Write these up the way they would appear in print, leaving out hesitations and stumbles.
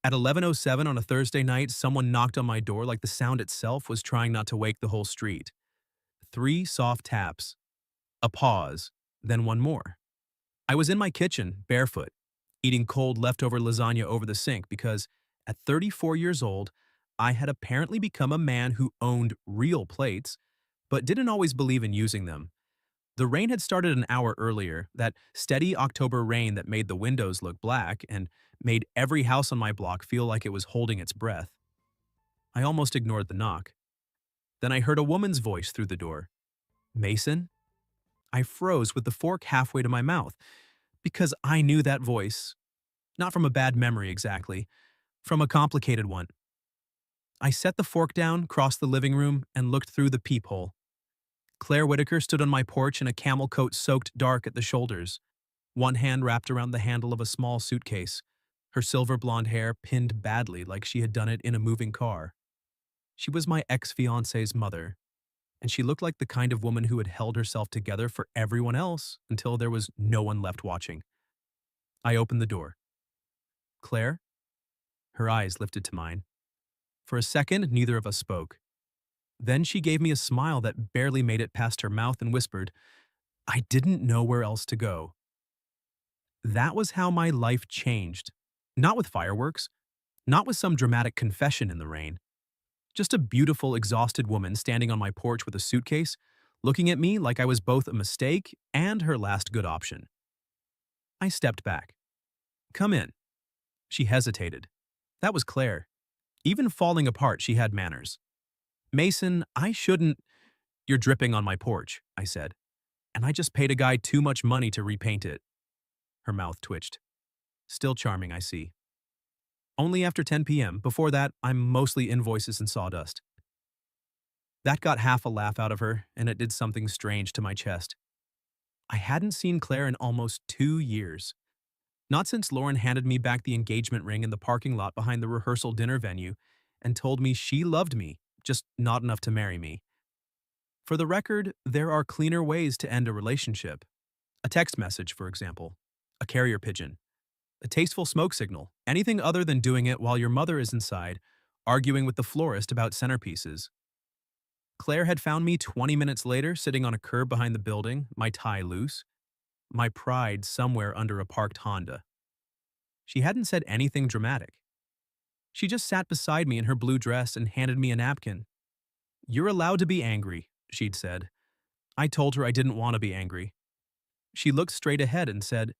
At 11:07 on a Thursday night, someone knocked on my door like the sound itself was trying not to wake the whole street. Three soft taps, a pause, then one more. I was in my kitchen, barefoot, eating cold leftover lasagna over the sink because, at 34 years old, I had apparently become a man who owned real plates, but didn't always believe in using them. The rain had started an hour earlier, that steady October rain that made the windows look black and made every house on my block feel like it was holding its breath. I almost ignored the knock. Then I heard a woman's voice through the door. Mason? I froze with the fork halfway to my mouth, because I knew that voice. Not from a bad memory exactly, from a complicated one. I set the fork down, crossed the living room, and looked through the peephole. Claire Whitaker stood on my porch in a camel coat soaked dark at the shoulders, one hand wrapped around the handle of a small suitcase, her silver blonde hair pinned badly like she had done it in a moving car. She was my ex-fiance's mother, and she looked like the kind of woman who had held herself together for everyone else until there was no one left watching. I opened the door. Claire? Her eyes lifted to mine. For a second, neither of us spoke. Then she gave me a smile that barely made it past her mouth and whispered, I didn't know where else to go. That was how my life changed. Not with fireworks, not with some dramatic confession in the rain. Just a beautiful, exhausted woman standing on my porch with a suitcase, looking at me like I was both a mistake and her last good option. I stepped back. Come in. She hesitated. That was Claire. Even falling apart, she had manners. Mason, I shouldn't. You're dripping on my porch, I said. And I just paid a guy too much money to repaint it. Her mouth twitched. Still charming, I see. Only after 10 p.m. Before that, I'm mostly invoices and sawdust. That got half a laugh out of her, and it did something strange to my chest. I hadn't seen Claire in almost 2 years. Not since Lauren handed me back the engagement ring in the parking lot behind the rehearsal dinner venue and told me she loved me, just not enough to marry me. For the record, there are cleaner ways to end a relationship. A text message, for example. A carrier pigeon. A tasteful smoke signal. Anything other than doing it while your mother is inside, arguing with the florist about centerpieces. Claire had found me 20 minutes later sitting on a curb behind the building, my tie loose, my pride somewhere under a parked Honda. She hadn't said anything dramatic. She just sat beside me in her blue dress and handed me a napkin. You're allowed to be angry, she'd said. I told her I didn't want to be angry. She looked straight ahead and said,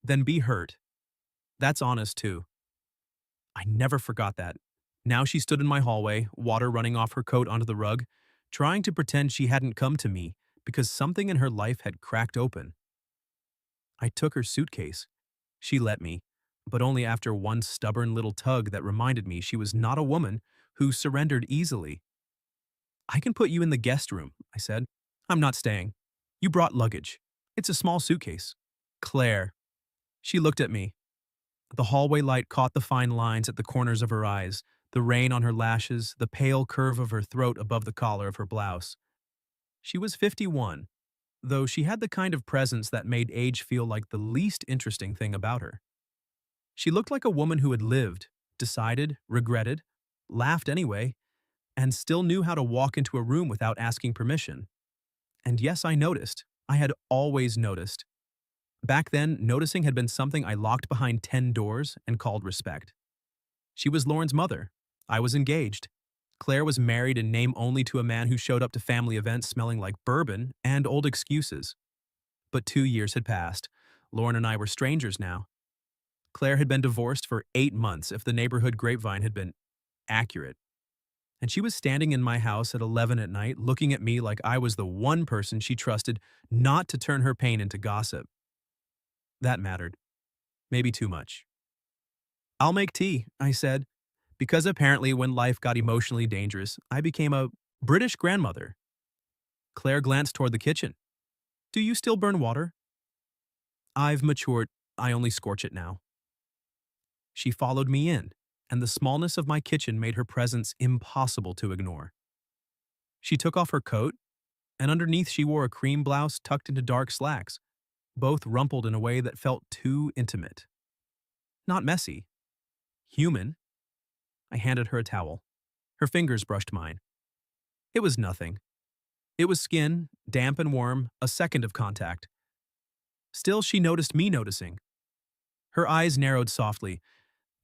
then be hurt. That's honest too. I never forgot that. Now she stood in my hallway, water running off her coat onto the rug, trying to pretend she hadn't come to me because something in her life had cracked open. I took her suitcase. She let me, but only after one stubborn little tug that reminded me she was not a woman who surrendered easily. I can put you in the guest room, I said. I'm not staying. You brought luggage. It's a small suitcase. Claire. She looked at me. The hallway light caught the fine lines at the corners of her eyes, the rain on her lashes, the pale curve of her throat above the collar of her blouse. She was 51, though she had the kind of presence that made age feel like the least interesting thing about her. She looked like a woman who had lived, decided, regretted, laughed anyway, and still knew how to walk into a room without asking permission. And yes, I noticed. I had always noticed. Back then, noticing had been something I locked behind 10 doors and called respect. She was Lauren's mother. I was engaged. Claire was married in name only to a man who showed up to family events smelling like bourbon and old excuses. But 2 years had passed. Lauren and I were strangers now. Claire had been divorced for 8 months if the neighborhood grapevine had been accurate. And she was standing in my house at 11 at night looking at me like I was the one person she trusted not to turn her pain into gossip. That mattered. Maybe too much. I'll make tea, I said, because apparently when life got emotionally dangerous, I became a British grandmother. Claire glanced toward the kitchen. Do you still burn water? I've matured. I only scorch it now. She followed me in, and the smallness of my kitchen made her presence impossible to ignore. She took off her coat, and underneath she wore a cream blouse tucked into dark slacks, both rumpled in a way that felt too intimate. Not messy. Human, I handed her a towel. Her fingers brushed mine. It was nothing. It was skin, damp and warm, a second of contact. Still, she noticed me noticing. Her eyes narrowed softly.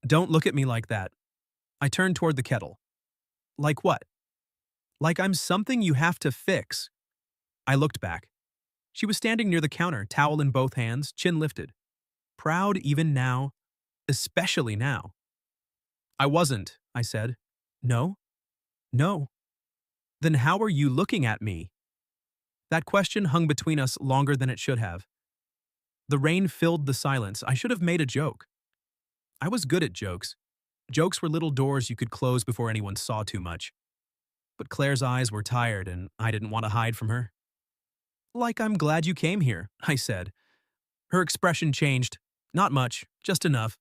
Don't look at me like that. I turned toward the kettle. Like what? Like I'm something you have to fix. I looked back. She was standing near the counter, towel in both hands, chin lifted. Proud even now, especially now. I wasn't, I said. No? No. Then how are you looking at me? That question hung between us longer than it should have. The rain filled the silence. I should have made a joke. I was good at jokes. Jokes were little doors you could close before anyone saw too much. But Claire's eyes were tired, and I didn't want to hide from her. Like I'm glad you came here, I said. Her expression changed. Not much, just enough.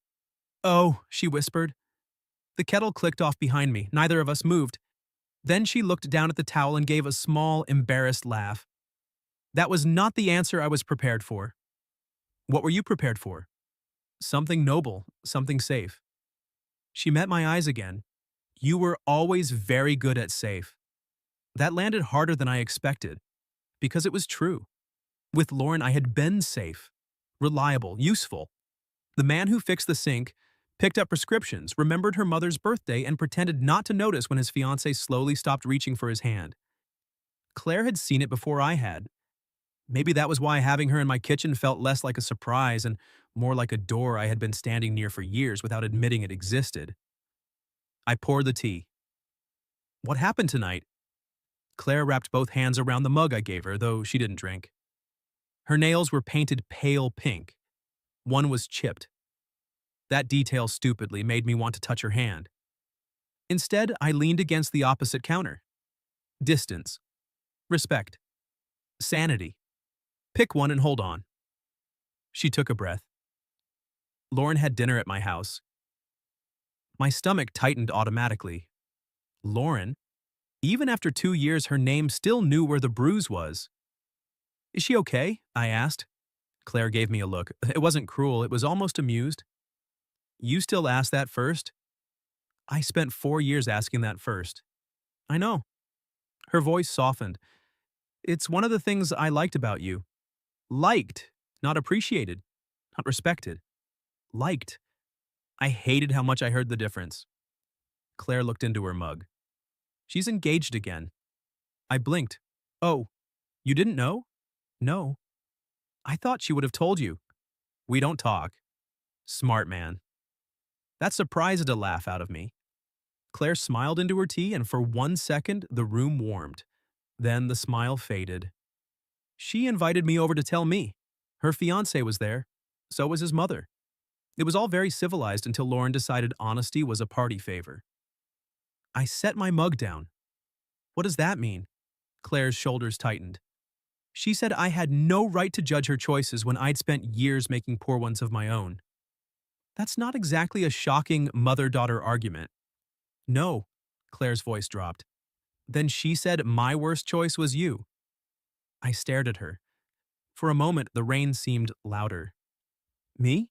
Oh, she whispered. The kettle clicked off behind me. Neither of us moved. Then she looked down at the towel and gave a small, embarrassed laugh. That was not the answer I was prepared for. What were you prepared for? Something noble, something safe. She met my eyes again. You were always very good at safe. That landed harder than I expected, because it was true. With Lauren, I had been safe, reliable, useful. The man who fixed the sink, picked up prescriptions, remembered her mother's birthday, and pretended not to notice when his fiancée slowly stopped reaching for his hand. Claire had seen it before I had. Maybe that was why having her in my kitchen felt less like a surprise and more like a door I had been standing near for years without admitting it existed. I poured the tea. What happened tonight? Claire wrapped both hands around the mug I gave her, though she didn't drink. Her nails were painted pale pink. One was chipped. That detail stupidly made me want to touch her hand. Instead, I leaned against the opposite counter. Distance. Respect. Sanity. Pick one and hold on. She took a breath. Lauren had dinner at my house. My stomach tightened automatically. Lauren? Even after 2 years, her name still knew where the bruise was. Is she okay? I asked. Claire gave me a look. It wasn't cruel, it was almost amused. You still ask that first? I spent 4 years asking that first. I know. Her voice softened. It's one of the things I liked about you. Liked, not appreciated, not respected. Liked. I hated how much I heard the difference. Claire looked into her mug. She's engaged again. I blinked. Oh, you didn't know? No. I thought she would have told you. We don't talk. Smart man. That surprised a laugh out of me. Claire smiled into her tea, and for 1 second, the room warmed. Then the smile faded. She invited me over to tell me. Her fiancé was there. So was his mother. It was all very civilized until Lauren decided honesty was a party favor. I set my mug down. What does that mean? Claire's shoulders tightened. She said I had no right to judge her choices when I'd spent years making poor ones of my own. That's not exactly a shocking mother-daughter argument. No, Claire's voice dropped. Then she said my worst choice was you. I stared at her. For a moment, the rain seemed louder. Me?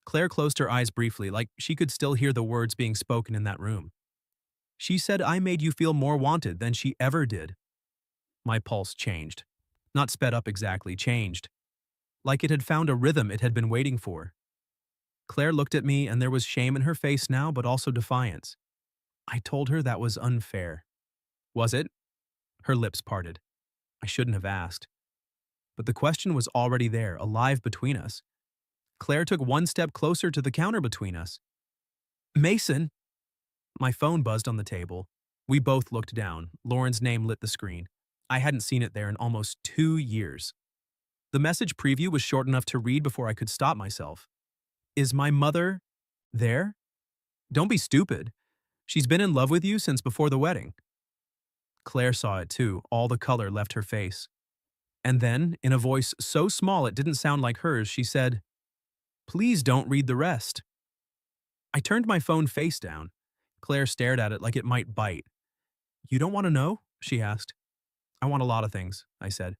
Claire closed her eyes briefly, like she could still hear the words being spoken in that room. She said I made you feel more wanted than she ever did. My pulse changed. Not sped up exactly, changed. Like it had found a rhythm it had been waiting for. Claire looked at me, and there was shame in her face now, but also defiance. I told her that was unfair. Was it? Her lips parted. I shouldn't have asked. But the question was already there, alive between us. Claire took 1 step closer to the counter between us. Mason! My phone buzzed on the table. We both looked down. Lauren's name lit the screen. I hadn't seen it there in almost 2 years. The message preview was short enough to read before I could stop myself. Is my mother there? Don't be stupid. She's been in love with you since before the wedding. Claire saw it too. All the color left her face. And then, in a voice so small it didn't sound like hers, she said, Please don't read the rest. I turned my phone face down. Claire stared at it like it might bite. You don't want to know? She asked. I want a lot of things, I said.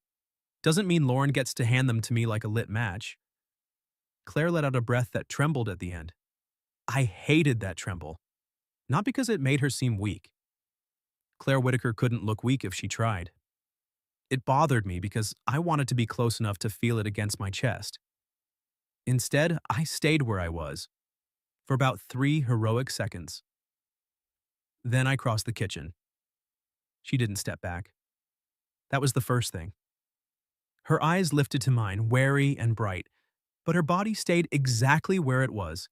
Doesn't mean Lauren gets to hand them to me like a lit match. Claire let out a breath that trembled at the end. I hated that tremble. not because it made her seem weak. Claire Whitaker couldn't look weak if she tried. It bothered me because I wanted to be close enough to feel it against my chest. Instead, I stayed where I was for about 3 heroic seconds. Then I crossed the kitchen. She didn't step back. That was the first thing. Her eyes lifted to mine, wary and bright, but her body stayed exactly where it was,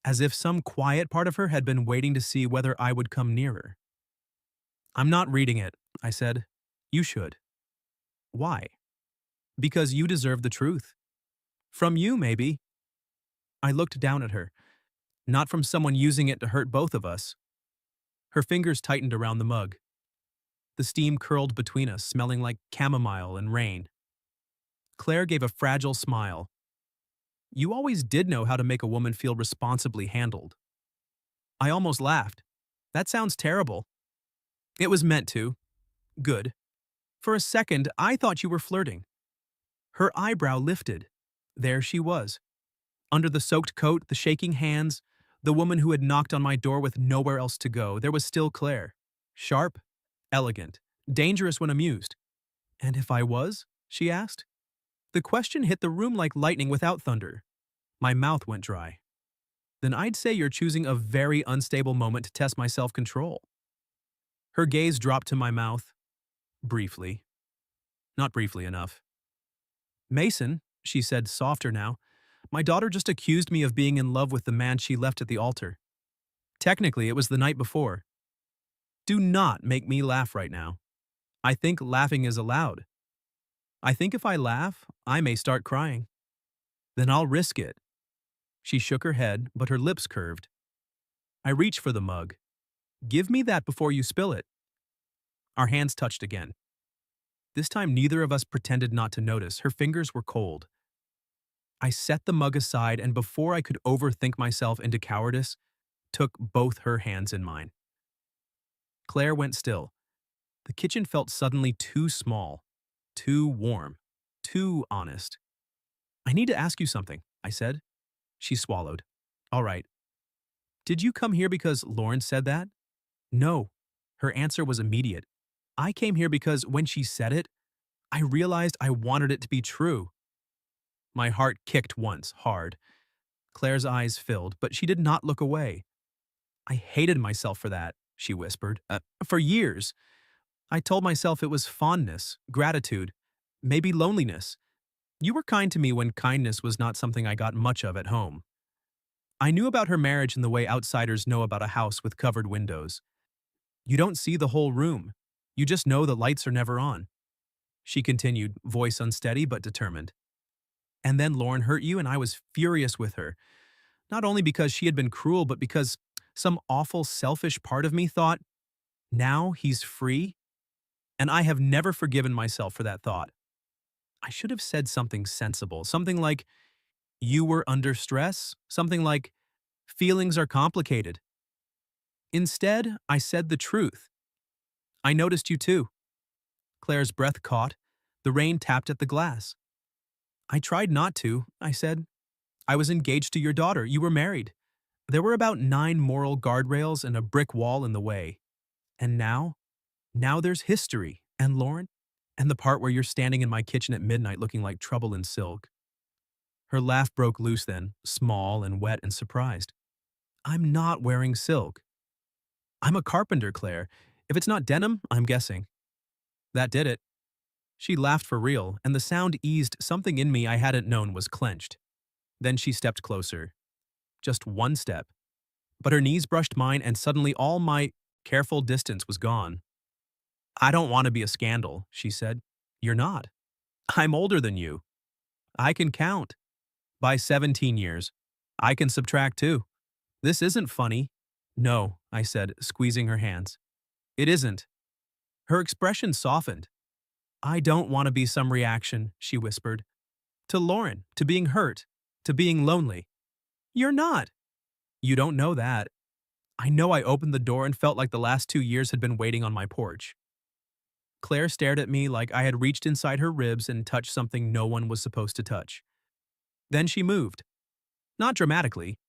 as if some quiet part of her had been waiting to see whether I would come nearer. "I'm not reading it," I said. "You should." "Why?" "Because you deserve the truth. From you, maybe." I looked down at her, not from someone using it to hurt both of us. Her fingers tightened around the mug. The steam curled between us, smelling like chamomile and rain. Claire gave a fragile smile. "You always did know how to make a woman feel responsibly handled." I almost laughed. "That sounds terrible." "It was meant to." "Good." "For a second, I thought you were flirting." Her eyebrow lifted. There she was. Under the soaked coat, the shaking hands, the woman who had knocked on my door with nowhere else to go, there was still Claire. Sharp, elegant, dangerous when amused. "And if I was?" she asked. The question hit the room like lightning without thunder. My mouth went dry. "Then I'd say you're choosing a very unstable moment to test my self-control." Her gaze dropped to my mouth. Briefly. Not briefly enough. "Mason," she said, softer now, "my daughter just accused me of being in love with the man she left at the altar. Technically, it was the night before." Do not make me laugh right now. I think laughing is allowed. I think if I laugh, I may start crying. Then I'll risk it." She shook her head, but her lips curved. I reached for the mug. "Give me that before you spill it." Our hands touched again. This time neither of us pretended not to notice. Her fingers were cold. I set the mug aside and before I could overthink myself into cowardice, took both her hands in mine. Claire went still. The kitchen felt suddenly too small, too warm, too honest. "I need to ask you something," I said. She swallowed. "All right." "Did you come here because Lauren said that?" "No." Her answer was immediate. "I came here because when she said it, I realized I wanted it to be true." My heart kicked once, hard. Claire's eyes filled, but she did not look away. "I hated myself for that," she whispered. For years. I told myself it was fondness, gratitude, maybe loneliness. You were kind to me when kindness was not something I got much of at home." I knew about her marriage in the way outsiders know about a house with covered windows. You don't see the whole room. You just know the lights are never on. She continued, voice unsteady but determined. "And then Lauren hurt you and I was furious with her. Not only because she had been cruel, but because some awful selfish part of me thought, now he's free. And I have never forgiven myself for that thought. I should have said something sensible, something like, you were under stress, something like, feelings are complicated. Instead, I said the truth. I noticed you too." Claire's breath caught. The rain tapped at the glass. "I tried not to," I said. "I was engaged to your daughter. You were married. There were about 9 moral guardrails and a brick wall in the way. And now there's history, and Lauren, and the part where you're standing in my kitchen at midnight looking like trouble in silk." Her laugh broke loose then, small and wet and surprised. "I'm not wearing silk." "I'm a carpenter, Claire. If it's not denim, I'm guessing." That did it. She laughed for real, and the sound eased something in me I hadn't known was clenched. Then she stepped closer. Just one step. But her knees brushed mine and suddenly all my careful distance was gone. "I don't want to be a scandal," she said. "You're not. I'm older than you. I can count. By 17 years. I can subtract too. This isn't funny." "No," I said, squeezing her hands. "It isn't." Her expression softened. "I don't want to be some reaction," she whispered. "To Lauren, to being hurt, to being lonely." "You're not." "You don't know that. I know I opened the door and felt like the last 2 years had been waiting on my porch." Claire stared at me like I had reached inside her ribs and touched something no one was supposed to touch. Then she moved. Not dramatically.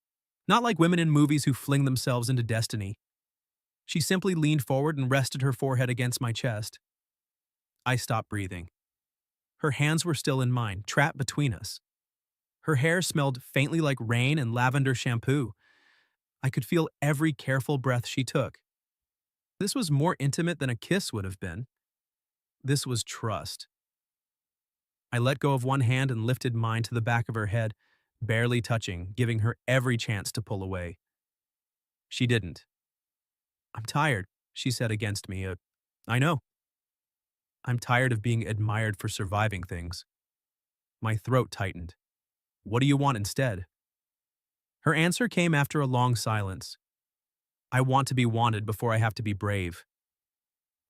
Not like women in movies who fling themselves into destiny. She simply leaned forward and rested her forehead against my chest. I stopped breathing. Her hands were still in mine, trapped between us. Her hair smelled faintly like rain and lavender shampoo. I could feel every careful breath she took. This was more intimate than a kiss would have been. This was trust. I let go of one hand and lifted mine to the back of her head, barely touching, giving her every chance to pull away. She didn't. "I'm tired," she said against me. I know. I'm tired of being admired for surviving things. My throat tightened. "What do you want instead?" Her answer came after a long silence. "I want to be wanted before I have to be brave."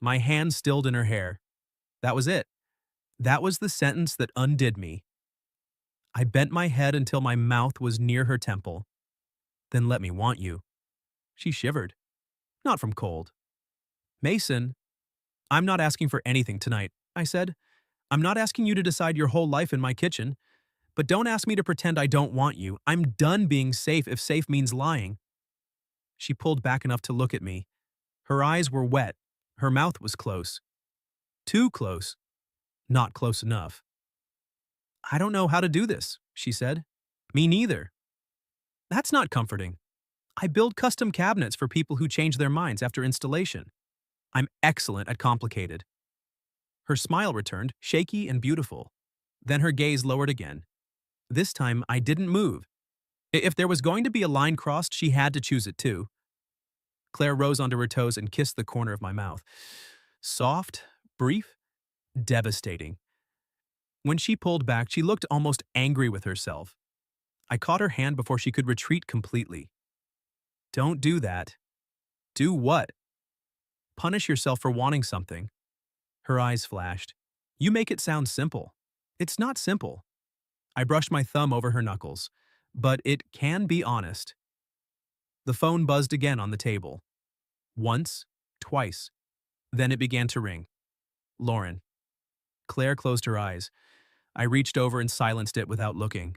My hand stilled in her hair. That was it. That was the sentence that undid me. I bent my head until my mouth was near her temple. "Then let me want you." She shivered. Not from cold. "Mason, I'm not asking for anything tonight," I said. "I'm not asking you to decide your whole life in my kitchen. But don't ask me to pretend I don't want you. I'm done being safe if safe means lying." She pulled back enough to look at me. Her eyes were wet. Her mouth was close. Too close. Not close enough. "I don't know how to do this," she said. "Me neither." That's not comforting. I build custom cabinets for people who change their minds after installation. I'm excellent at complicated. Her smile returned, shaky and beautiful. Then her gaze lowered again. This time, I didn't move. If there was going to be a line crossed, she had to choose it too. Claire rose onto her toes and kissed the corner of my mouth. Soft, brief, devastating. When she pulled back, she looked almost angry with herself. I caught her hand before she could retreat completely. "Don't do that." "Do what?" "Punish yourself for wanting something." Her eyes flashed. "You make it sound simple." "It's not simple." I brushed my thumb over her knuckles. "But it can be honest." The phone buzzed again on the table. Once, twice. Then it began to ring. Lauren. Claire closed her eyes. I reached over and silenced it without looking.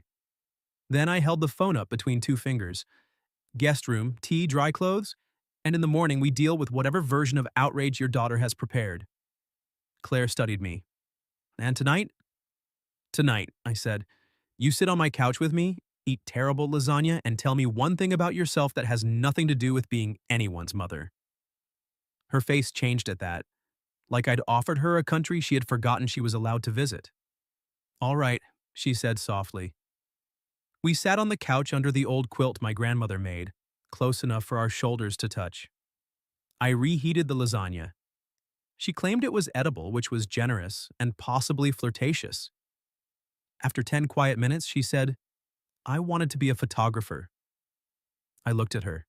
Then I held the phone up between two fingers. "Guest room, tea, dry clothes, and in the morning we deal with whatever version of outrage your daughter has prepared." Claire studied me. "And tonight?" "Tonight," I said, "you sit on my couch with me, eat terrible lasagna, and tell me one thing about yourself that has nothing to do with being anyone's mother." Her face changed at that, like I'd offered her a country she had forgotten she was allowed to visit. "All right," she said softly. We sat on the couch under the old quilt my grandmother made, close enough for our shoulders to touch. I reheated the lasagna. She claimed it was edible, which was generous and possibly flirtatious. After 10 quiet minutes, she said, "I wanted to be a photographer." I looked at her.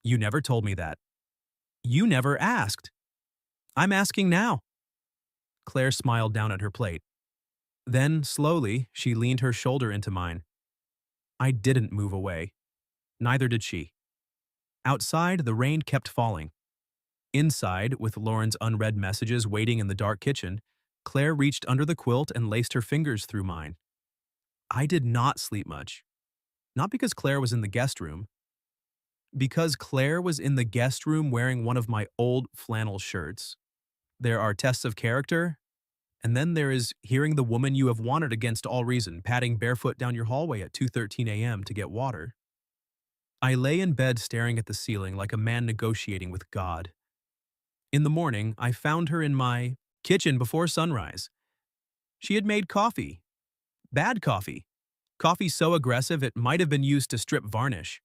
"You never told me that." "You never asked." "I'm asking now." Claire smiled down at her plate. Then, slowly, she leaned her shoulder into mine. I didn't move away. Neither did she. Outside, the rain kept falling. Inside, with Lauren's unread messages waiting in the dark kitchen, Claire reached under the quilt and laced her fingers through mine. I did not sleep much. Not because Claire was in the guest room. Because Claire was in the guest room wearing one of my old flannel shirts. There are tests of character, and then there is hearing the woman you have wanted against all reason padding barefoot down your hallway at 2:13 a.m. to get water. I lay in bed staring at the ceiling like a man negotiating with God. In the morning, I found her in my kitchen before sunrise. She had made coffee. Bad coffee. Coffee so aggressive it might have been used to strip varnish.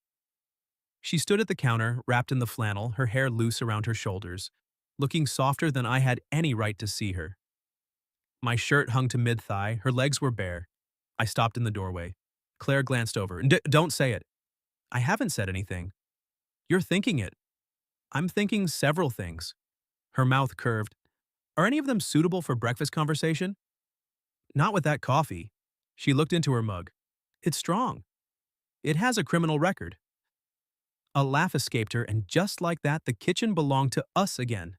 She stood at the counter, wrapped in the flannel, her hair loose around her shoulders, looking softer than I had any right to see her. My shirt hung to mid-thigh, her legs were bare. I stopped in the doorway. Claire glanced over. Don't say it." "I haven't said anything." "You're thinking it." "I'm thinking several things." Her mouth curved. "Are any of them suitable for breakfast conversation?" "Not with that coffee." She looked into her mug. "It's strong. It has a criminal record." A laugh escaped her, and just like that, the kitchen belonged to us again.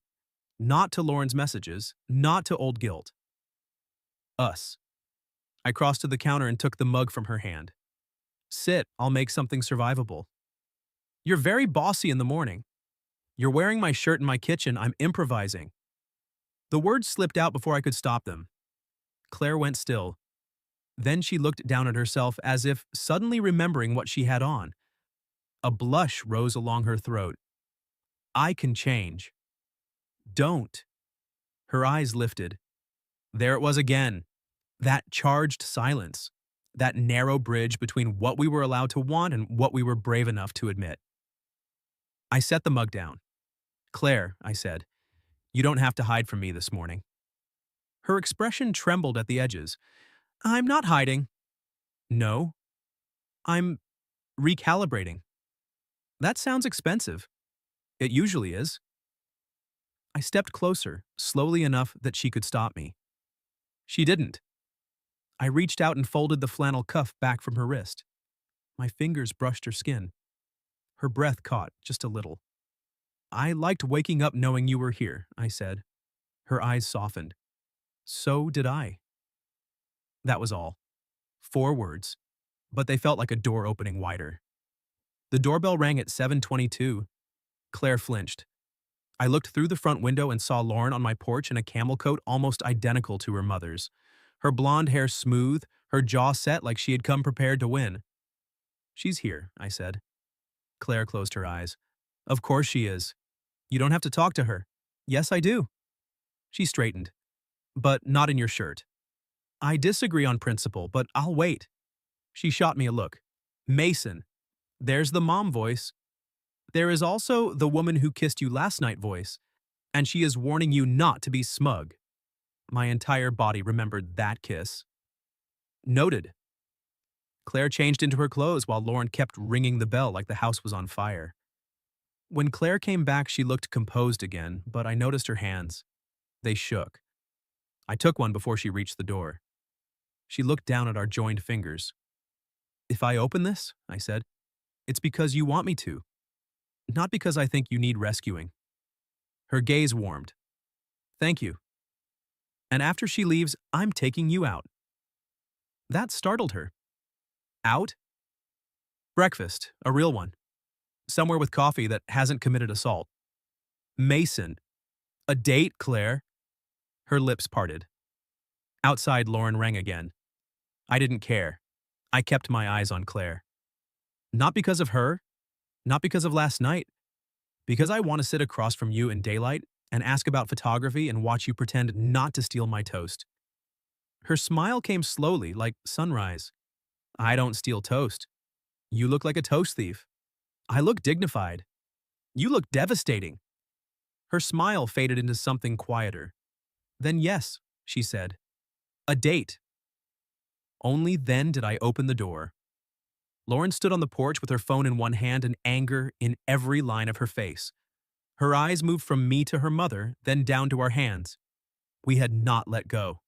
Not to Lauren's messages, not to old guilt. Us. I crossed to the counter and took the mug from her hand. "Sit, I'll make something survivable." "You're very bossy in the morning." You're wearing my shirt in my kitchen. I'm improvising. The words slipped out before I could stop them. Claire went still. Then she looked down at herself as if suddenly remembering what she had on. A blush rose along her throat. I can change. Don't. Her eyes lifted. There it was again. That charged silence. That narrow bridge between what we were allowed to want and what we were brave enough to admit. I set the mug down. Claire, I said, you don't have to hide from me this morning. Her expression trembled at the edges. I'm not hiding. No. I'm recalibrating. That sounds expensive. It usually is. I stepped closer, slowly enough that she could stop me. She didn't. I reached out and folded the flannel cuff back from her wrist. My fingers brushed her skin. Her breath caught just a little. I liked waking up knowing you were here, I said. Her eyes softened. So did I. That was all. 4 words, but they felt like a door opening wider. The doorbell rang at 7:22. Claire flinched. I looked through the front window and saw Lauren on my porch in a camel coat almost identical to her mother's. Her blonde hair smooth, her jaw set like she had come prepared to win. She's here, I said. Claire closed her eyes. Of course she is. You don't have to talk to her. Yes, I do. She straightened. But not in your shirt. I disagree on principle, but I'll wait. She shot me a look. Mason. There's the mom voice. There is also the woman who kissed you last night voice, and she is warning you not to be smug. My entire body remembered that kiss. Noted. Claire changed into her clothes while Lauren kept ringing the bell like the house was on fire. When Claire came back, she looked composed again, but I noticed her hands. They shook. I took one before she reached the door. She looked down at our joined fingers. If I open this, I said, it's because you want me to. Not because I think you need rescuing. Her gaze warmed. Thank you. And after she leaves, I'm taking you out. That startled her. Out? Breakfast, a real one. Somewhere with coffee that hasn't committed assault. Mason. A date, Claire. Her lips parted. Outside, Lauren rang again. I didn't care. I kept my eyes on Claire. Not because of her, not because of last night, because I want to sit across from you in daylight and ask about photography and watch you pretend not to steal my toast. Her smile came slowly, like sunrise. I don't steal toast. You look like a toast thief. I look dignified. You look devastating. Her smile faded into something quieter. Then yes, she said. A date. Only then did I open the door. Lauren stood on the porch with her phone in one hand and anger in every line of her face. Her eyes moved from me to her mother, then down to our hands. We had not let go.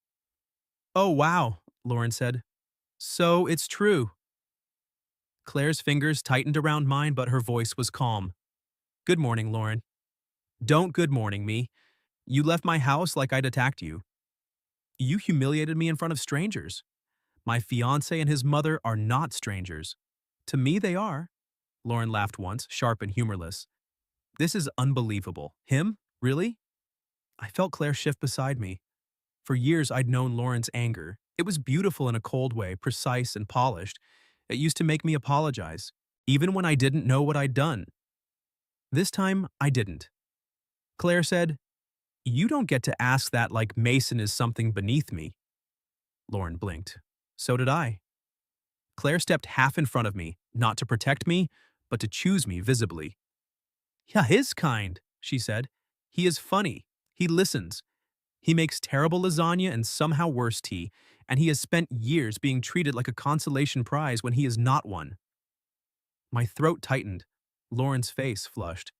Oh, wow, Lauren said. So it's true. Claire's fingers tightened around mine, but her voice was calm. Good morning, Lauren. Don't good morning me. You left my house like I'd attacked you. You humiliated me in front of strangers. My fiancé and his mother are not strangers. To me, they are. Lauren laughed once, sharp and humorless. This is unbelievable. Him? Really? I felt Claire shift beside me. For years, I'd known Lauren's anger. It was beautiful in a cold way, precise and polished. It used to make me apologize, even when I didn't know what I'd done. This time, I didn't. Claire said, You don't get to ask that like Mason is something beneath me. Lauren blinked. So did I. Claire stepped half in front of me, not to protect me, but to choose me visibly. Yeah, his kind, she said. He is funny. He listens. He makes terrible lasagna and somehow worse tea, and he has spent years being treated like a consolation prize when he is not one. My throat tightened. Lauren's face flushed.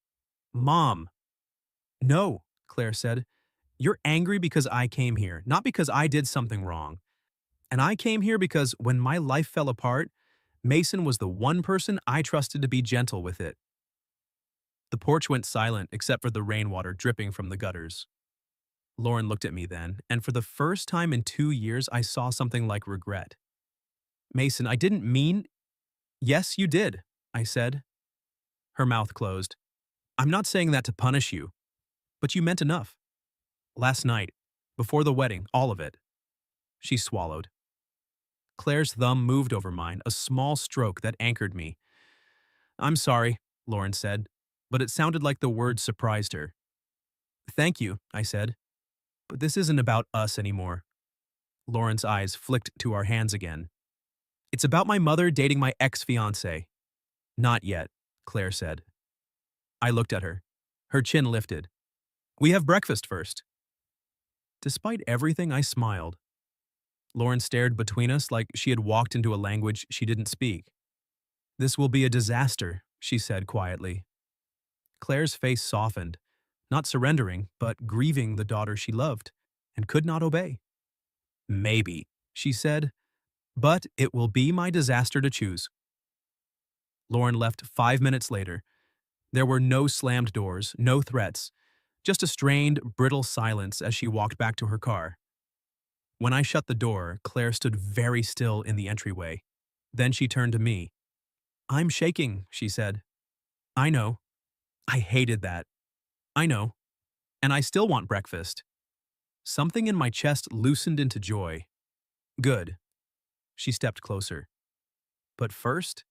Mom. No, Claire said. You're angry because I came here, not because I did something wrong. And I came here because when my life fell apart, Mason was the one person I trusted to be gentle with it. The porch went silent except for the rainwater dripping from the gutters. Lauren looked at me then, and for the first time in 2 years, I saw something like regret. Mason, I didn't mean... Yes, you did, I said. Her mouth closed. I'm not saying that to punish you, but you meant enough. Last night, before the wedding, all of it. She swallowed. Claire's thumb moved over mine, a small stroke that anchored me. I'm sorry, Lauren said, but it sounded like the words surprised her. Thank you, I said, but this isn't about us anymore. Lauren's eyes flicked to our hands again. It's about my mother dating my ex-fiancé. Not yet, Claire said. I looked at her. Her chin lifted. We have breakfast first. Despite everything, I smiled. Lauren stared between us like she had walked into a language she didn't speak. This will be a disaster, she said quietly. Claire's face softened, not surrendering, but grieving the daughter she loved and could not obey. Maybe, she said, but it will be my disaster to choose. Lauren left 5 minutes later. There were no slammed doors, no threats, just a strained, brittle silence as she walked back to her car. When I shut the door, Claire stood very still in the entryway. Then she turned to me. I'm shaking, she said. I know. I hated that. I know. And I still want breakfast. Something in my chest loosened into joy. Good. She stepped closer. But first,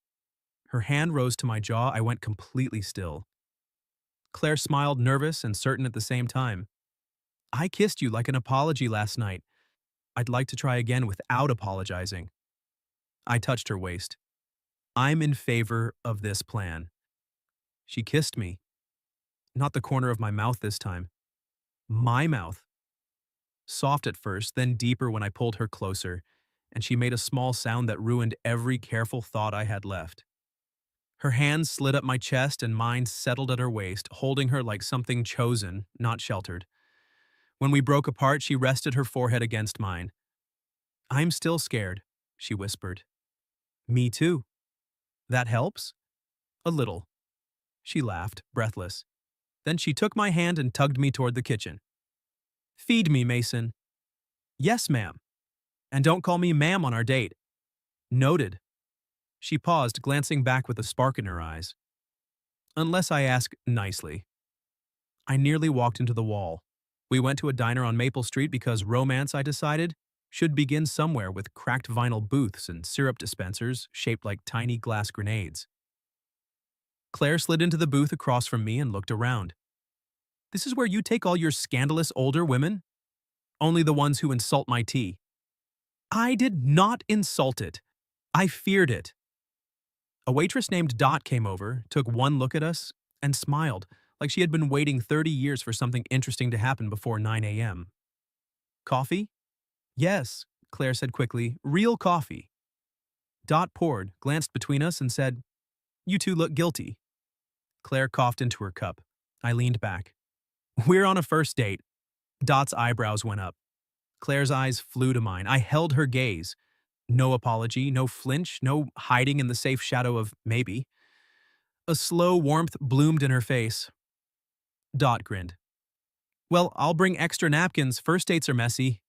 her hand rose to my jaw. I went completely still. Claire smiled, nervous and certain at the same time. I kissed you like an apology last night. I'd like to try again without apologizing. I touched her waist. I'm in favor of this plan. She kissed me. Not the corner of my mouth this time. My mouth. Soft at first, then deeper when I pulled her closer, and she made a small sound that ruined every careful thought I had left. Her hands slid up my chest and mine settled at her waist, holding her like something chosen, not sheltered. When we broke apart, she rested her forehead against mine. I'm still scared, she whispered. Me too. That helps? A little. She laughed, breathless. Then she took my hand and tugged me toward the kitchen. Feed me, Mason. Yes, ma'am. And don't call me ma'am on our date. Noted. She paused, glancing back with a spark in her eyes. Unless I ask nicely. I nearly walked into the wall. We went to a diner on Maple Street because romance, I decided, should begin somewhere with cracked vinyl booths and syrup dispensers shaped like tiny glass grenades. Claire slid into the booth across from me and looked around. This is where you take all your scandalous older women? Only the ones who insult my tea. I did not insult it. I feared it. A waitress named Dot came over, took one look at us, and smiled, like she had been waiting 30 years for something interesting to happen before 9 a.m. Coffee? Yes, Claire said quickly, real coffee. Dot poured, glanced between us, and said, You two look guilty. Claire coughed into her cup. I leaned back. We're on a first date. Dot's eyebrows went up. Claire's eyes flew to mine. I held her gaze. No apology, no flinch, no hiding in the safe shadow of maybe. A slow warmth bloomed in her face. Dot grinned. Well, I'll bring extra napkins. First dates are messy.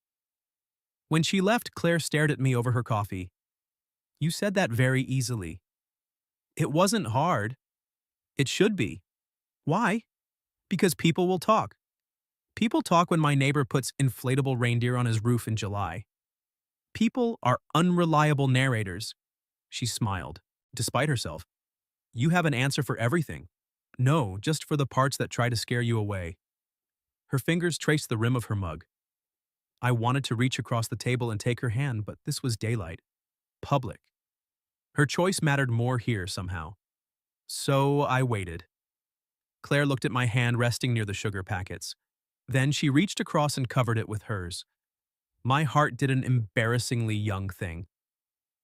When she left, Claire stared at me over her coffee. You said that very easily. It wasn't hard. It should be. Why? Because people will talk. People talk when my neighbor puts inflatable reindeer on his roof in July. People are unreliable narrators. She smiled, despite herself. You have an answer for everything. No, just for the parts that try to scare you away. Her fingers traced the rim of her mug. I wanted to reach across the table and take her hand, but this was daylight. Public. Her choice mattered more here somehow. So I waited. Claire looked at my hand resting near the sugar packets. Then she reached across and covered it with hers. My heart did an embarrassingly young thing.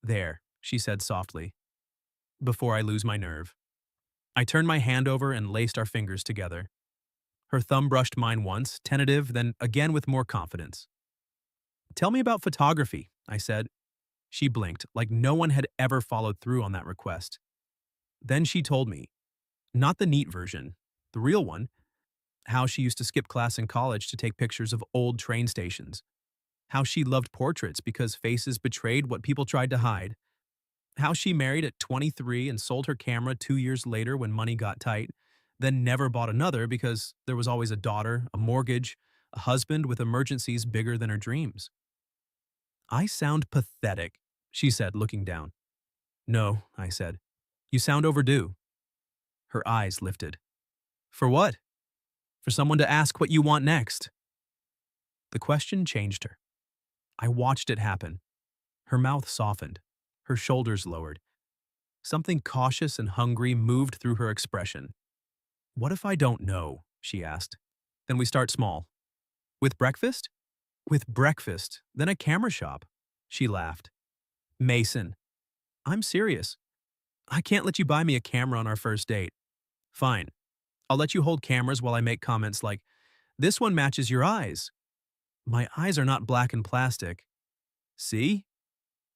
There, she said softly. Before I lose my nerve. I turned my hand over and laced our fingers together. Her thumb brushed mine once, tentative, then again with more confidence. Tell me about photography, I said. She blinked, like no one had ever followed through on that request. Then she told me, not the neat version, the real one, how she used to skip class in college to take pictures of old train stations, how she loved portraits because faces betrayed what people tried to hide, how she married at 23 and sold her camera 2 years later when money got tight, then never bought another because there was always a daughter, a mortgage, a husband with emergencies bigger than her dreams. I sound pathetic, she said, looking down. No, I said. You sound overdue. Her eyes lifted. For what? For someone to ask what you want next. The question changed her. I watched it happen. Her mouth softened, her shoulders lowered. Something cautious and hungry moved through her expression. What if I don't know? She asked. Then we start small. With breakfast? With breakfast, then a camera shop. She laughed. Mason, I'm serious. I can't let you buy me a camera on our first date. Fine. I'll let you hold cameras while I make comments like, this one matches your eyes. My eyes are not black and plastic. See?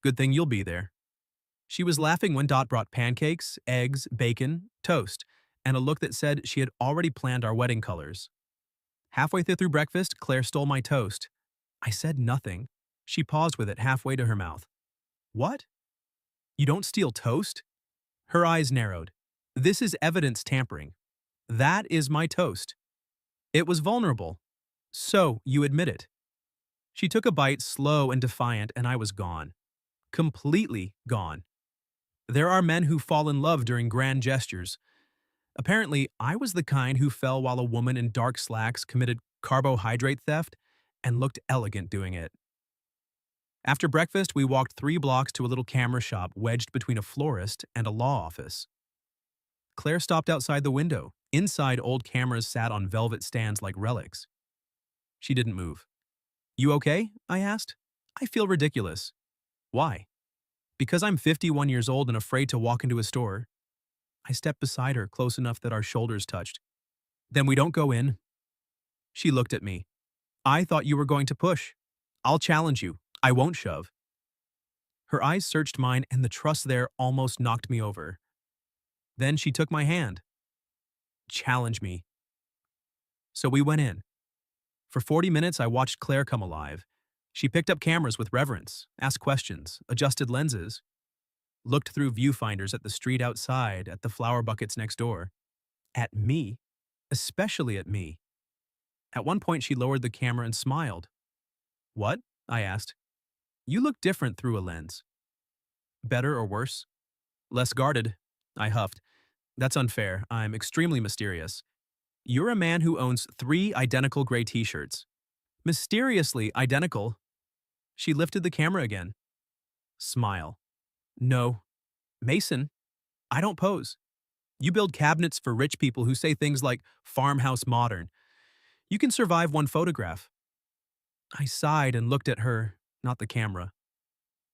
Good thing you'll be there. She was laughing when Dot brought pancakes, eggs, bacon, toast, and a look that said she had already planned our wedding colors. Halfway through breakfast, Claire stole my toast. I said nothing. She paused with it halfway to her mouth. What? You don't steal toast? Her eyes narrowed. This is evidence tampering. That is my toast. It was vulnerable. So, you admit it. She took a bite, slow and defiant, and I was gone. Completely gone. There are men who fall in love during grand gestures. Apparently, I was the kind who fell while a woman in dark slacks committed carbohydrate theft and looked elegant doing it. After breakfast, we walked 3 blocks to a little camera shop wedged between a florist and a law office. Claire stopped outside the window. Inside, old cameras sat on velvet stands like relics. She didn't move. You okay? I asked. I feel ridiculous. Why? Because I'm 51 years old and afraid to walk into a store. I stepped beside her, close enough that our shoulders touched. Then we don't go in. She looked at me. I thought you were going to push. I'll challenge you. I won't shove. Her eyes searched mine, and the trust there almost knocked me over. Then she took my hand. Challenge me. So we went in. For 40 minutes, I watched Claire come alive. She picked up cameras with reverence, asked questions, adjusted lenses, looked through viewfinders at the street outside, at the flower buckets next door. At me. Especially at me. At one point, she lowered the camera and smiled. What? I asked. You look different through a lens. Better or worse? Less guarded. I huffed. That's unfair. I'm extremely mysterious. You're a man who owns 3 identical gray t-shirts. Mysteriously identical. She lifted the camera again. Smile. No. Mason, I don't pose. You build cabinets for rich people who say things like farmhouse modern. You can survive one photograph. I sighed and looked at her, not the camera.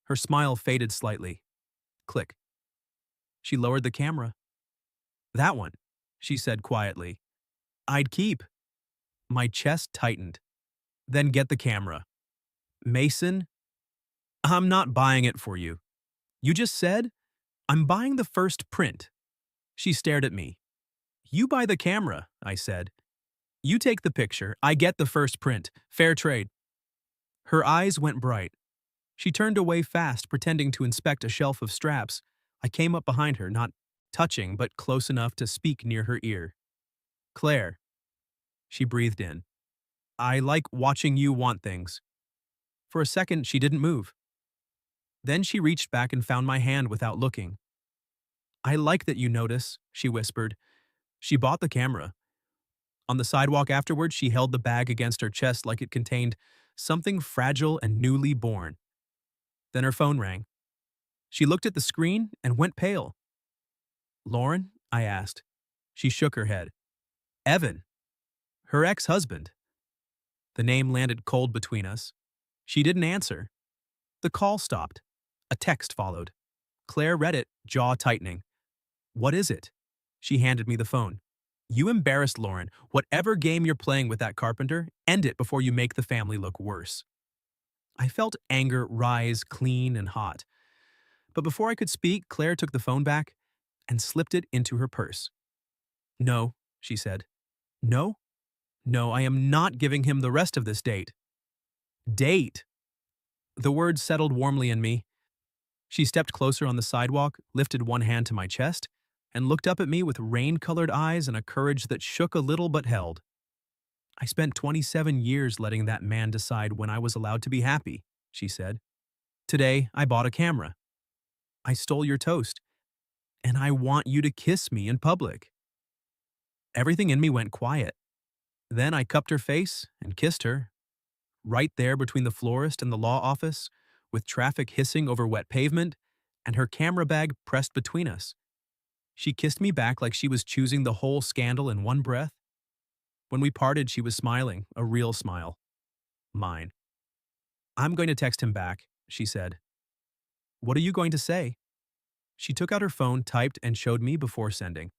Her smile faded slightly. Click. She lowered the camera. That one, she said quietly. I'd keep. My chest tightened. Then get the camera. Mason, I'm not buying it for you. You just said, I'm buying the first print. She stared at me. You buy the camera, I said. You take the picture, I get the first print. Fair trade. Her eyes went bright. She turned away fast, pretending to inspect a shelf of straps. I came up behind her, not touching, but close enough to speak near her ear. Claire. She breathed in. I like watching you want things. For a second, she didn't move. Then she reached back and found my hand without looking. I like that you notice, she whispered. She bought the camera. On the sidewalk afterward, she held the bag against her chest like it contained something fragile and newly born. Then her phone rang. She looked at the screen and went pale. Lauren? I asked. She shook her head. Evan. Her ex-husband. The name landed cold between us. She didn't answer. The call stopped. A text followed. Claire read it, jaw tightening. What is it? She handed me the phone. You embarrassed Lauren. Whatever game you're playing with that carpenter, end it before you make the family look worse. I felt anger rise clean and hot. But before I could speak, Claire took the phone back and slipped it into her purse. No, she said. No? No, I am not giving him the rest of this date. Date. The words settled warmly in me. She stepped closer on the sidewalk, lifted one hand to my chest, and looked up at me with rain-colored eyes and a courage that shook a little but held. I spent 27 years letting that man decide when I was allowed to be happy, she said. Today, I bought a camera. I stole your toast, and I want you to kiss me in public. Everything in me went quiet. Then I cupped her face and kissed her, right there between the florist and the law office, with traffic hissing over wet pavement and her camera bag pressed between us. She kissed me back like she was choosing the whole scandal in one breath. When we parted, she was smiling, a real smile. Mine. I'm going to text him back, she said. What are you going to say? She took out her phone, typed, and showed me before sending.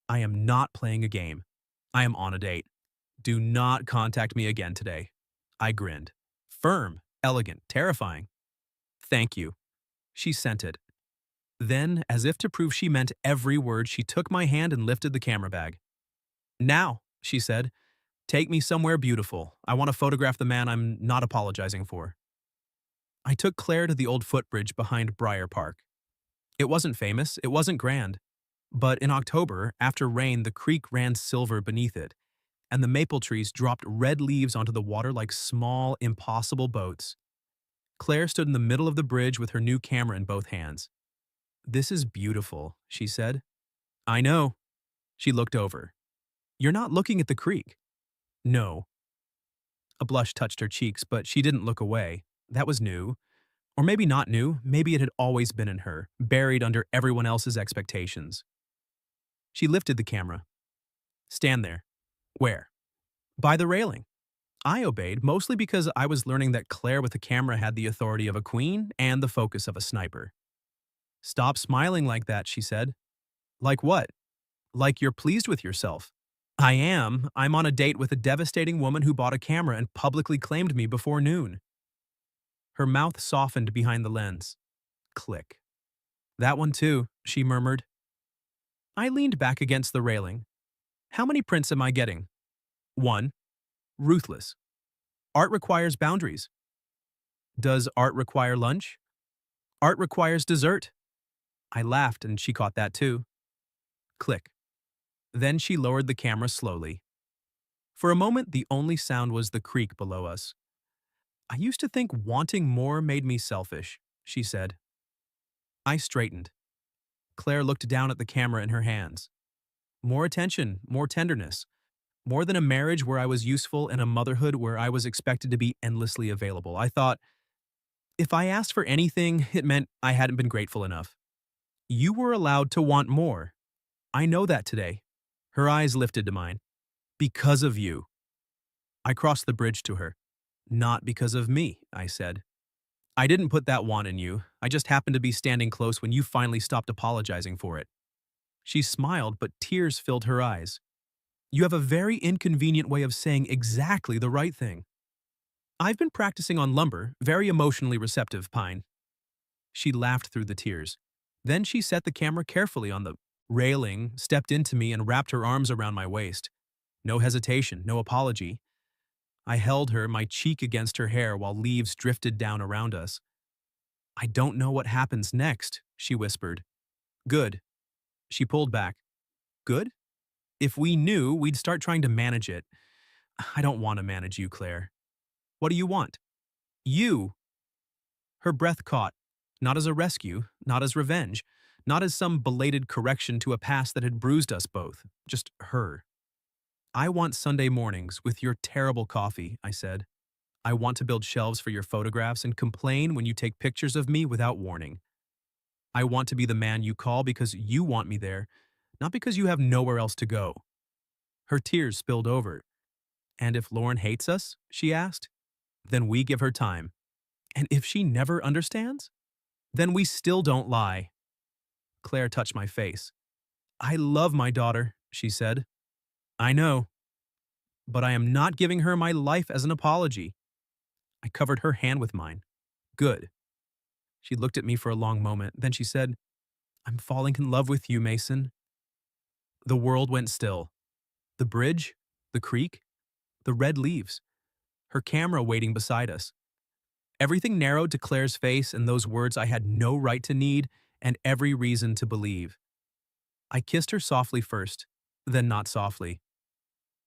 I am not playing a game. I am on a date. Do not contact me again today. I grinned. Firm, elegant, terrifying. Thank you. She sent it. Then, as if to prove she meant every word, she took my hand and lifted the camera bag. Now, she said, take me somewhere beautiful. I want to photograph the man I'm not apologizing for. I took Claire to the old footbridge behind Briar Park. It wasn't famous, it wasn't grand. But in October, after rain, the creek ran silver beneath it, and the maple trees dropped red leaves onto the water like small, impossible boats. Claire stood in the middle of the bridge with her new camera in both hands. This is beautiful, she said. I know. She looked over. You're not looking at the creek. No. A blush touched her cheeks, but she didn't look away. That was new. Or maybe not new, maybe it had always been in her, buried under everyone else's expectations. She lifted the camera. Stand there. Where? By the railing. I obeyed, mostly because I was learning that Claire with a camera had the authority of a queen and the focus of a sniper. Stop smiling like that, she said. Like what? Like you're pleased with yourself. I am. I'm on a date with a devastating woman who bought a camera and publicly claimed me before noon. Her mouth softened behind the lens. Click. That one too, she murmured. I leaned back against the railing. How many prints am I getting? 1. Ruthless. Art requires boundaries. Does art require lunch? Art requires dessert. I laughed and she caught that too. Click. Then she lowered the camera slowly. For a moment, the only sound was the creek below us. I used to think wanting more made me selfish, she said. I straightened. Claire looked down at the camera in her hands. More attention, more tenderness. More than a marriage where I was useful and a motherhood where I was expected to be endlessly available. I thought, if I asked for anything, it meant I hadn't been grateful enough. You were allowed to want more. I know that today. Her eyes lifted to mine. Because of you. I crossed the bridge to her. Not because of me, I said. I didn't put that want in you. I just happened to be standing close when you finally stopped apologizing for it. She smiled, but tears filled her eyes. You have a very inconvenient way of saying exactly the right thing. I've been practicing on lumber, very emotionally receptive, Pine. She laughed through the tears. Then she set the camera carefully on the railing, stepped into me, and wrapped her arms around my waist. No hesitation, no apology. I held her, my cheek against her hair, while leaves drifted down around us. I don't know what happens next, she whispered. Good. She pulled back. Good? If we knew, we'd start trying to manage it. I don't want to manage you, Claire. What do you want? You! Her breath caught, not as a rescue, not as revenge, not as some belated correction to a past that had bruised us both, just her. I want Sunday mornings with your terrible coffee, I said. I want to build shelves for your photographs and complain when you take pictures of me without warning. I want to be the man you call because you want me there, not because you have nowhere else to go. Her tears spilled over. And if Lauren hates us, she asked, then we give her time. And if she never understands, then we still don't lie. Claire touched my face. I love my daughter, she said. I know. But I am not giving her my life as an apology. I covered her hand with mine. Good. She looked at me for a long moment. Then she said, I'm falling in love with you, Mason. The world went still. The bridge, the creek, the red leaves, her camera waiting beside us. Everything narrowed to Claire's face and those words I had no right to need and every reason to believe. I kissed her softly first, then not softly.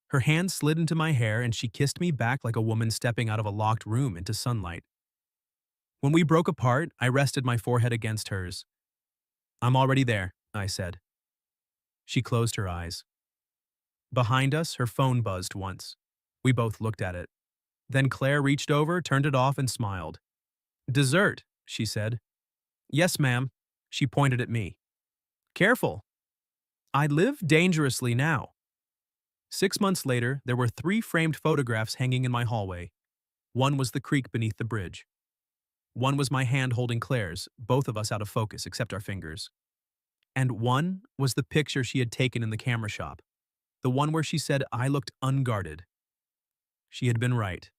Her hand slid into my hair and she kissed me back like a woman stepping out of a locked room into sunlight. When we broke apart, I rested my forehead against hers. "I'm already there," I said. She closed her eyes. Behind us, her phone buzzed once. We both looked at it. Then Claire reached over, turned it off, and smiled. "Dessert," she said. "Yes, ma'am." She pointed at me. "Careful. I live dangerously now." 6 months later, there were 3 framed photographs hanging in my hallway. One was the creek beneath the bridge. One was my hand holding Claire's, both of us out of focus except our fingers. And one was the picture she had taken in the camera shop, the one where she said I looked unguarded. She had been right.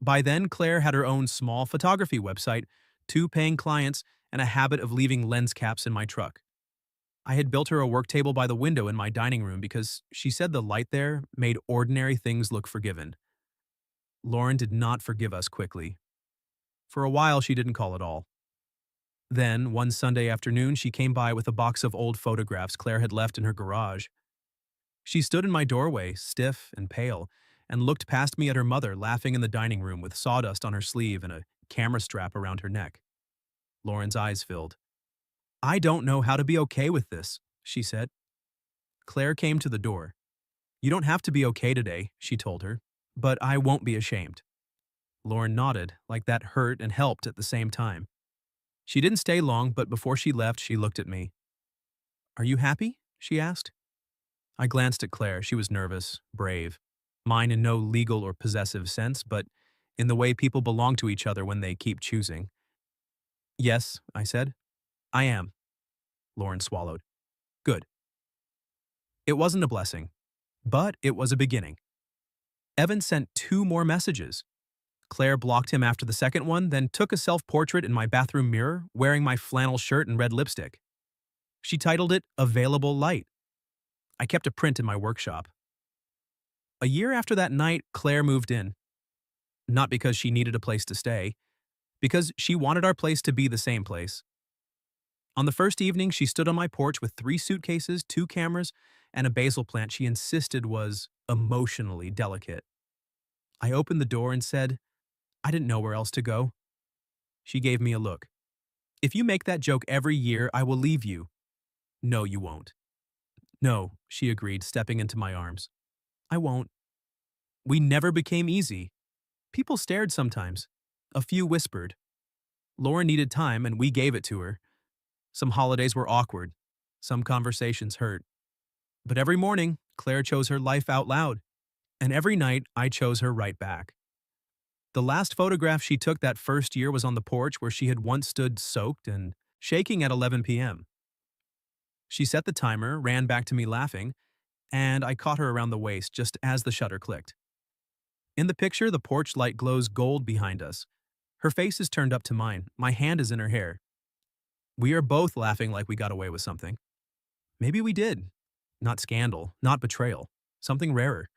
By then, Claire had her own small photography website, 2 paying clients, and a habit of leaving lens caps in my truck. I had built her a work table by the window in my dining room because she said the light there made ordinary things look forgiven. Lauren did not forgive us quickly. For a while, she didn't call at all. Then, one Sunday afternoon, she came by with a box of old photographs Claire had left in her garage. She stood in my doorway, stiff and pale, and looked past me at her mother laughing in the dining room with sawdust on her sleeve and a camera strap around her neck. Lauren's eyes filled. "I don't know how to be okay with this," she said. Claire came to the door. "You don't have to be okay today," she told her, "but I won't be ashamed." Lauren nodded, like that hurt and helped at the same time. She didn't stay long, but before she left, she looked at me. "Are you happy?" she asked. I glanced at Claire. She was nervous, brave. Mine in no legal or possessive sense, but in the way people belong to each other when they keep choosing. "Yes," I said. "I am." Lauren swallowed. "Good." It wasn't a blessing, but it was a beginning. Evan sent 2 more messages. Claire blocked him after the second one, then took a self-portrait in my bathroom mirror, wearing my flannel shirt and red lipstick. She titled it Available Light. I kept a print in my workshop. A year after that night, Claire moved in. Not because she needed a place to stay, because she wanted our place to be the same place. On the first evening, she stood on my porch with 3 suitcases, 2 cameras, and a basil plant she insisted was emotionally delicate. I opened the door and said, I didn't know where else to go. She gave me a look. "If you make that joke every year, I will leave you." "No, you won't." "No," she agreed, stepping into my arms. "I won't." We never became easy. People stared sometimes. A few whispered. Lauren needed time, and we gave it to her. Some holidays were awkward. Some conversations hurt. But every morning, Claire chose her life out loud. And every night, I chose her right back. The last photograph she took that first year was on the porch where she had once stood soaked and shaking at 11 p.m. She set the timer, ran back to me laughing, and I caught her around the waist just as the shutter clicked. In the picture, the porch light glows gold behind us. Her face is turned up to mine. My hand is in her hair. We are both laughing like we got away with something. Maybe we did. Not scandal, not betrayal. Something rarer.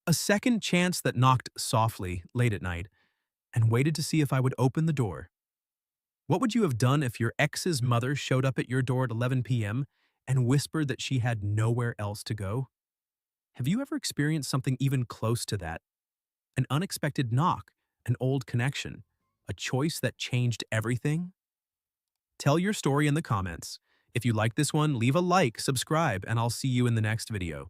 A second chance that knocked softly late at night and waited to see if I would open the door. What would you have done if your ex's mother showed up at your door at 11 p.m. and whispered that she had nowhere else to go? Have you ever experienced something even close to that? An unexpected knock, an old connection, a choice that changed everything? Tell your story in the comments. If you like this one, leave a like, subscribe, and I'll see you in the next video.